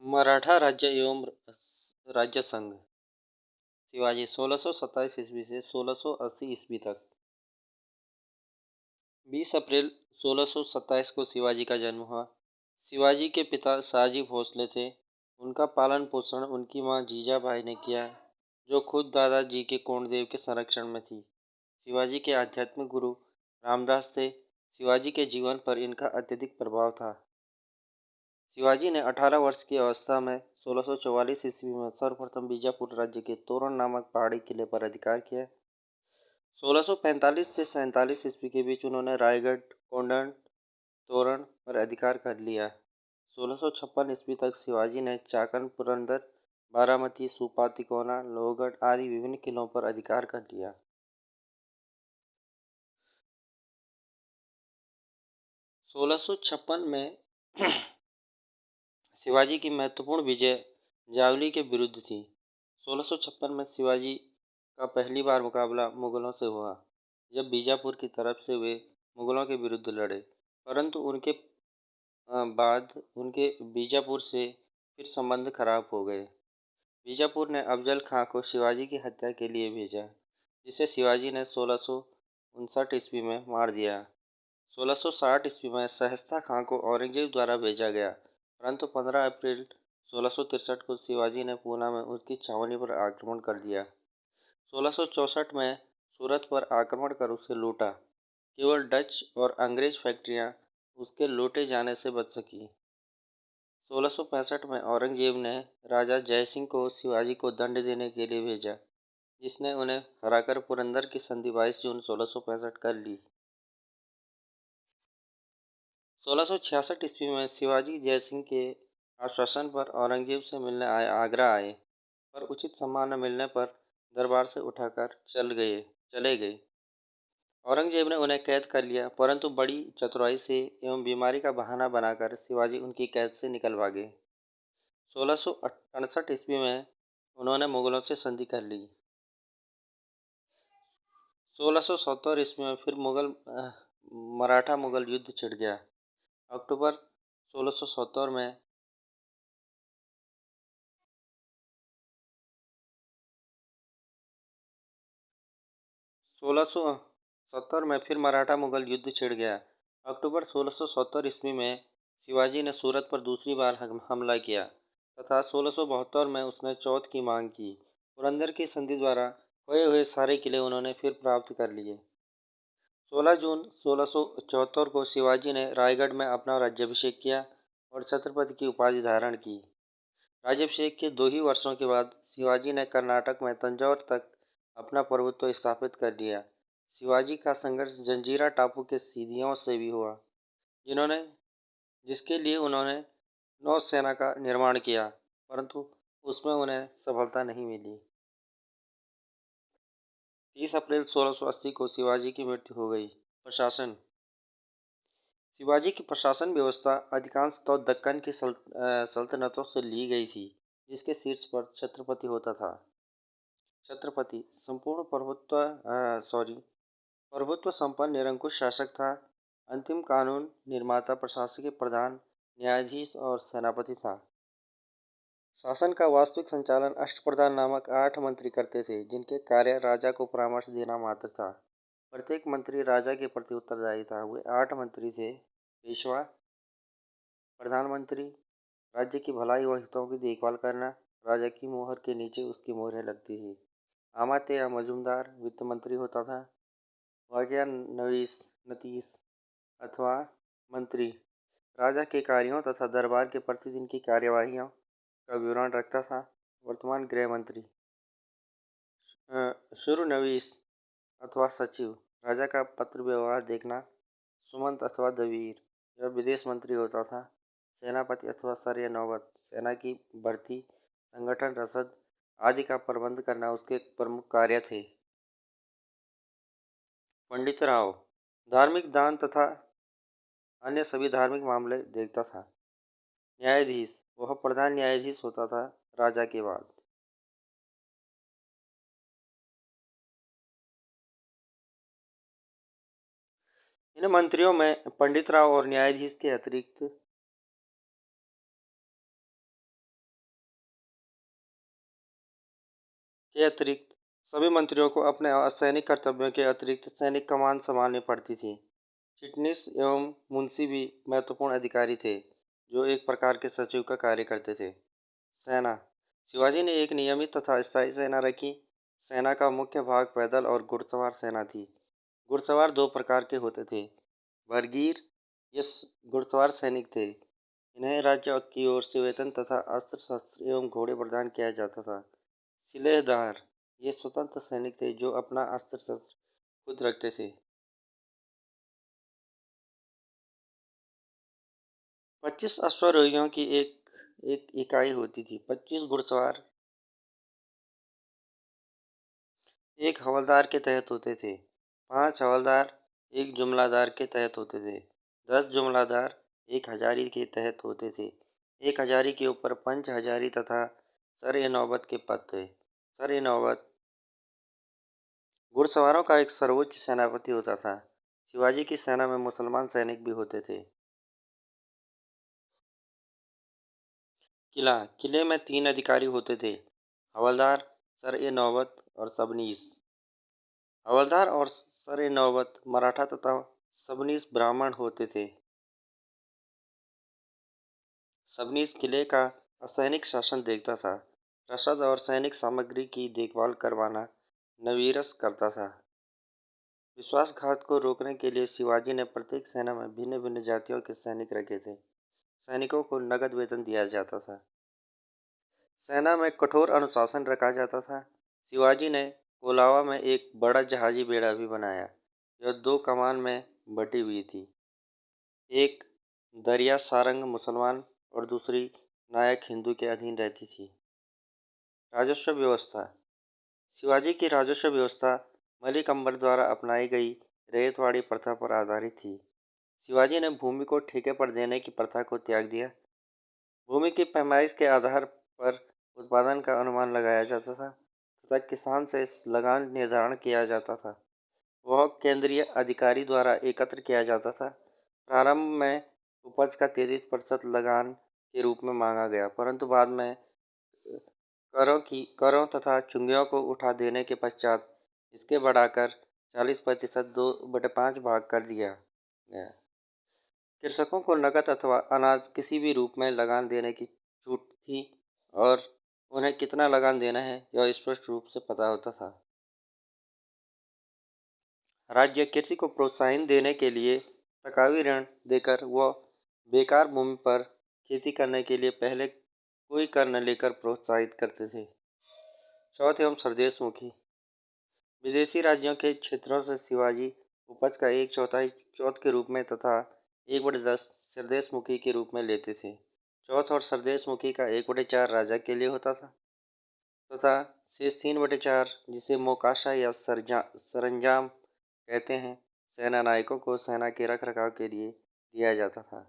मराठा राज्य एवं राज्य संघ। शिवाजी 1627 ईस्वी से 1680 ईस्वी तक। 20 अप्रैल 1627 को शिवाजी का जन्म हुआ। शिवाजी के पिता शाहजी भोसले थे। उनका पालन पोषण उनकी मां जीजाबाई ने किया, जो खुद दादाजी के कोंडदेव के संरक्षण में थी। शिवाजी के आध्यात्मिक गुरु रामदास थे। शिवाजी के जीवन पर इनका अत्यधिक प्रभाव था। शिवाजी ने 18 वर्ष की अवस्था में 1644 ईस्वी में सर्वप्रथम बीजापुर राज्य के तोरण नामक पहाड़ी किले पर अधिकार किया। 1645 से 47 ईस्वी के बीच उन्होंने रायगढ़, कोंडन, तोरण पर अधिकार कर लिया। 1656 ईस्वी तक शिवाजी ने चाकन, पुरंदर, बारामती, सुपा, तिकोना, लोहगढ़ आदि विभिन्न किलों पर अधिकार कर लिया। 1656 में शिवाजी की महत्वपूर्ण विजय जावली के विरुद्ध थी। 1656 में शिवाजी का पहली बार मुकाबला मुगलों से हुआ, जब बीजापुर की तरफ से वे मुगलों के विरुद्ध लड़े, परंतु उनके बाद उनके बीजापुर से फिर संबंध खराब हो गए। बीजापुर ने अफजल खां को शिवाजी की हत्या के लिए भेजा, जिसे शिवाजी ने 1659 ईस्वी में मार दिया। 1660 ईस्वी में सहस्ता खां को औरंगजेब द्वारा भेजा गया, परंतु 15 अप्रैल 1663 को शिवाजी ने पूना में उसकी छावनी पर आक्रमण कर दिया। 1664 में सूरत पर आक्रमण कर उसे लूटा। केवल डच और अंग्रेज फैक्ट्रियां उसके लूटे जाने से बच सकी। 1665 में औरंगजेब ने राजा जयसिंह को शिवाजी को दंड देने के लिए भेजा, जिसने उन्हें हराकर पुरंदर की संधि 22 जून 1665 कर ली। 1666 ईस्वी में शिवाजी जयसिंह के आश्वासन पर औरंगजेब से मिलने आगरा आए, पर उचित सम्मान न मिलने पर दरबार से उठाकर चले गए। औरंगजेब ने उन्हें कैद कर लिया, परंतु बड़ी चतुराई से एवं बीमारी का बहाना बनाकर शिवाजी उनकी कैद से निकल भागे। 1668 ईस्वी में उन्होंने मुगलों से संधि कर ली। 1670 ईस्वी में फिर मराठा मुगल युद्ध छिड़ गया। अक्टूबर 1670 में 1670 में फिर मराठा मुगल युद्ध छिड़ गया। अक्टूबर 1670 ईस्वी में शिवाजी ने सूरत पर दूसरी बार हमला किया तथा 1672 में उसने चौथ की मांग की। पुरंदर की संधि द्वारा खोए हुए सारे किले उन्होंने फिर प्राप्त कर लिए। 16 जून 1674 को शिवाजी ने रायगढ़ में अपना राज्याभिषेक किया और छत्रपति की उपाधि धारण की। राज्याभिषेक के 2 ही वर्षों के बाद शिवाजी ने कर्नाटक में तंजौर तक अपना प्रभुत्व स्थापित कर लिया। शिवाजी का संघर्ष जंजीरा टापू के सीदियों से भी हुआ, जिसके लिए उन्होंने नौसेना का निर्माण किया, परंतु उसमें उन्हें सफलता नहीं मिली। 30 अप्रैल 1680 को शिवाजी की मृत्यु हो गई। प्रशासन। शिवाजी की प्रशासन व्यवस्था अधिकांशतः दक्कन की सल्तनतों से ली गई थी, जिसके शीर्ष पर छत्रपति होता था। छत्रपति संपूर्ण प्रभुत्व संपन्न निरंकुश शासक था। अंतिम कानून निर्माता, प्रशासकीय प्रधान, न्यायाधीश और सेनापति था। शासन का वास्तविक संचालन अष्टप्रधान नामक 8 मंत्री करते थे, जिनके कार्य राजा को परामर्श देना मात्र था। प्रत्येक मंत्री राजा के प्रति उत्तरदायी था। वे 8 मंत्री थे: पेशवा, प्रधानमंत्री, राज्य की भलाई व हितों की देखभाल करना, राजा की मोहर के नीचे उसकी मोहरें लगती थी। आमात्य या मजूमदार वित्त मंत्री होता था। वाग्या नतीस अथवा मंत्री राजा के कार्यों तथा दरबार के प्रतिदिन की कार्यवाहियों का विवरण रखता था। वर्तमान गृह मंत्री। शुरनवीस अथवा सचिव राजा का पत्र व्यवहार देखना। सुमंत अथवा दवीर यह विदेश मंत्री होता था। सेनापति अथवा सर या नौबत सेना की भर्ती, संगठन, रसद आदि का प्रबंध करना उसके प्रमुख कार्य थे। पंडित राव धार्मिक दान तथा अन्य सभी धार्मिक मामले देखता था। न्यायाधीश वह प्रधान न्यायाधीश होता था राजा के बाद। इन मंत्रियों में पंडित राव और न्यायाधीश के अतिरिक्त के अतिरिक्त सभी मंत्रियों को अपने सैनिक कर्तव्यों के अतिरिक्त सैनिक कमान संभालनी पड़ती थी। चिटनीस एवं मुंशी भी महत्वपूर्ण अधिकारी थे, जो एक प्रकार के सचिव का कार्य करते थे। सेना। शिवाजी ने एक नियमित तथा स्थायी सेना रखी। सेना का मुख्य भाग पैदल और घुड़सवार सेना थी। घुड़सवार दो प्रकार के होते थे। बरगीर ये घुड़सवार सैनिक थे। इन्हें राज्य की ओर से वेतन तथा अस्त्र शस्त्र एवं घोड़े प्रदान किया जाता था। सिलेहदार ये स्वतंत्र सैनिक थे, जो अपना अस्त्र शस्त्र खुद रखते थे। 25 अश्वारोहियों की एक इकाई होती थी। 25 घुड़सवार एक हवलदार के तहत होते थे। 5 हवलदार एक जुमलादार के तहत होते थे। 10 जुमलादार एक हजारी के तहत होते थे। एक हजारी के ऊपर पंच हजारी तथा सर-ए-नौबत के पद थे। सर-ए-नौबत घुड़सवारों का एक सर्वोच्च सेनापति होता था। शिवाजी की सेना में मुसलमान सैनिक भी होते थे। किला किले में 3 अधिकारी होते थे। हवलदार, सर-ए-नौबत और सबनीस। हवलदार और सर-ए-नौबत मराठा तथा सबनीस ब्राह्मण होते थे। सबनीस किले का असैनिक शासन देखता था। रसद और सैनिक सामग्री की देखभाल करवाना नवीरस करता था। विश्वासघात को रोकने के लिए शिवाजी ने प्रत्येक सेना में भिन्न भिन्न जातियों के सैनिक रखे थे। सैनिकों को नगद वेतन दिया जाता था। सेना में कठोर अनुशासन रखा जाता था। शिवाजी ने कोलावा में एक बड़ा जहाजी बेड़ा भी बनाया, जो 2 कमान में बटी हुई थी। एक दरिया सारंग मुसलमान और दूसरी नायक हिंदू के अधीन रहती थी। राजस्व व्यवस्था। शिवाजी की राजस्व व्यवस्था मलिक अंबर द्वारा अपनाई गई रैयतवाड़ी प्रथा पर आधारित थी। शिवाजी ने भूमि को ठेके पर देने की प्रथा को त्याग दिया। भूमि की पैमाइश के आधार पर उत्पादन का अनुमान लगाया जाता था तथा किसान से लगान निर्धारण किया जाता था। वह केंद्रीय अधिकारी द्वारा एकत्र किया जाता था। प्रारंभ में उपज का 33% लगान के रूप में मांगा गया, परंतु बाद में करों तथा चुंगियों को उठा देने के पश्चात इसके बढ़ाकर 40% 2/5 भाग कर दिया गया। कृषकों को नकद अथवा अनाज किसी भी रूप में लगान देने की छूट थी और उन्हें कितना लगान देना है यह स्पष्ट रूप से पता होता था। राज्य कृषि को प्रोत्साहन देने के लिए तकावी ऋण देकर व बेकार भूमि पर खेती करने के लिए पहले कोई कर न लेकर प्रोत्साहित करते थे। चौथ एवं सरदेशमुखी। विदेशी राज्यों के क्षेत्रों से शिवाजी उपज का 1/4 चौथ के रूप में तथा 1/10 सरदेशमुखी के रूप में लेते थे। चौथ और सरदेशमुखी का 1/4 राजा के लिए होता था तथा शेष 3/4, जिसे मोकाशा या सरंजाम कहते हैं, सेना नायकों को सेना के रख रखाव के लिए दिया जाता था।